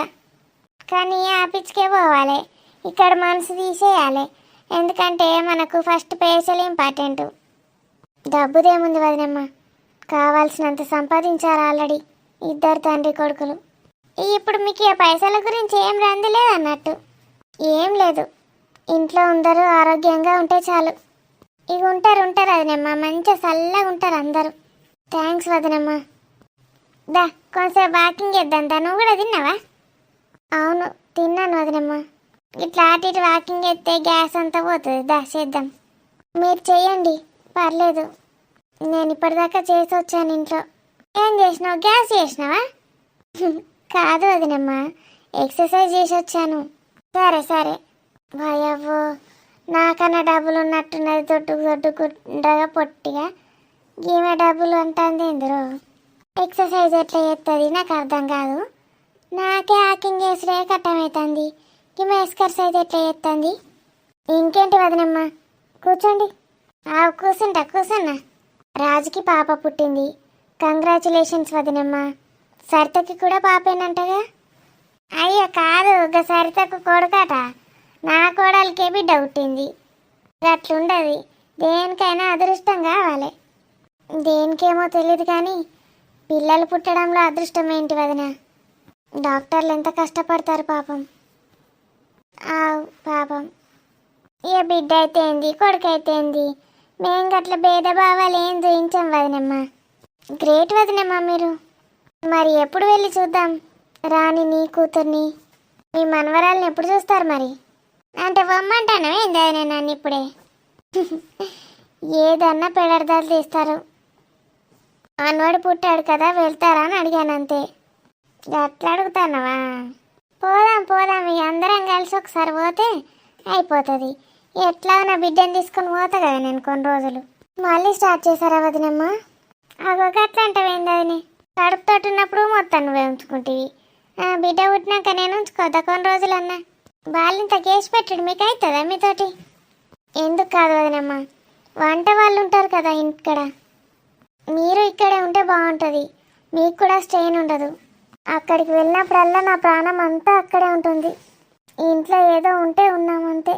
[SPEAKER 1] కానీ ఆఫీస్కే పోవాలి, ఇక్కడ మనసు తీసేయాలి. ఎందుకంటే మనకు ఫస్ట్ పైసలు ఇంపార్టెంట్. డబ్బుదేముంది వదినమ్మ, కావాల్సినంత సంపాదించారు ఆల్రెడీ ఇద్దరు తండ్రి కొడుకులు. ఇప్పుడు మీకు ఈ పైసల గురించి ఏం రంది లేదన్నట్టు. ఏం లేదు, ఇంట్లో అందరూ ఆరోగ్యంగా ఉంటే చాలు. ఇక ఉంటారు వదినమ్మ, మంచిగా చల్లగా ఉంటారు అందరూ. థ్యాంక్స్ వదినమ్మ. దా కొంచెం వాకింగ్ చేద్దాం. నువ్వు కూడా తిన్నావా? అవును తిన్నాను వదినమ్మ. ఇట్లా అటు ఇటు వాకింగ్ చేస్తే గ్యాస్ అంతా పోతుంది. దా చేద్దాం. మీరు చెయ్యండి పర్లేదు, నేను ఇప్పటిదాకా చేసి వచ్చాను ఇంట్లో. ఏం చేసినావు? గ్యాస్ చేసినావా? కాదు వదినమ్మ, ఎక్సర్సైజ్ చేసి వచ్చాను. సరే భయవ్వో, నాకన్నా డబ్బులు ఉన్నట్టున్నది. దొడ్డుకుండగా పొట్టిగా ఈమె డబ్బులు అంటుంది ఎందురో. ఎక్సర్సైజ్ ఎట్లా చేస్తుంది నాకు అర్థం కాదు. నాకే వాకింగ్ చేసుడే కట్టమవుతుంది, ఈమె ఎక్సర్సైజ్ ఎట్లా చేస్తుంది? ఇంకేంటి వదినమ్మ, కూర్చోండి. కూర్చున్నా. రాజుకి పాప పుట్టింది, కంగ్రాచులేషన్స్ వదినమ్మ. సరితకి కూడా పాపేనంటగా? అయ్యో కాదు, ఒక సరితకు కొడుకట. నా కోడలికే బిడ్డ పుట్టింది. అట్లుండదు, దేనికైనా అదృష్టం కావాలి. దేనికేమో తెలియదు కానీ పిల్లలు పుట్టడంలో అదృష్టం ఏంటి వదిన? డాక్టర్లు ఎంత కష్టపడతారు పాపం. పాపం. ఇక బిడ్డ అయితే ఏంది, కొడుకు అయితే ఏంది, మేం గట్ల భేదభావాలు ఏం చూయించాం వదినమ్మ. గ్రేట్ వదినమ్మ మీరు. మరి ఎప్పుడు వెళ్ళి చూద్దాం రాణి, నీ కూతుర్ని, మీ మనవరాల్ని ఎప్పుడు చూస్తారు మరి? అంటే వమ్మంటాను ఏంది అది నన్ను ఇప్పుడే. ఏదన్నా పెడర్థాలు తీస్తారు. మనవాడు పుట్టాడు కదా వెళ్తారా అని అడిగాను అంతే. అట్లా అడుగుతానవా? పోదాం పోదాం, ఇక అందరం కలిసి ఒకసారి పోతే అయిపోతుంది. ఎట్లా నా బిడ్డని తీసుకొని పోతా కదా నేను కొన్ని రోజులు. మళ్ళీ స్టార్ట్ చేశారా వదినమ్మ? అగొక అట్లా అంటావేంది అదిని? కడుపుతోటి ఉన్నప్పుడు మొత్తం నువ్వే ఉంచుకుంటేవి, బిడ్డ పుట్టినాక నేను ఉంచుకోద్దా కొన్ని రోజులన్నా? వాళ్ళింత కేసు పెట్టడు మీకు అవుతుందా మీతోటి? ఎందుకు కాదు వదినమ్మ, వంట వాళ్ళు ఉంటారు కదా ఇక్కడ, మీరు ఇక్కడే ఉంటే బాగుంటుంది, మీకు కూడా స్ట్రెయిన్ ఉండదు. అక్కడికి వెళ్ళినప్పుడల్లా నా ప్రాణం అంతా అక్కడే ఉంటుంది. ఈ ఇంట్లో ఏదో ఉంటే ఉన్నామంతే.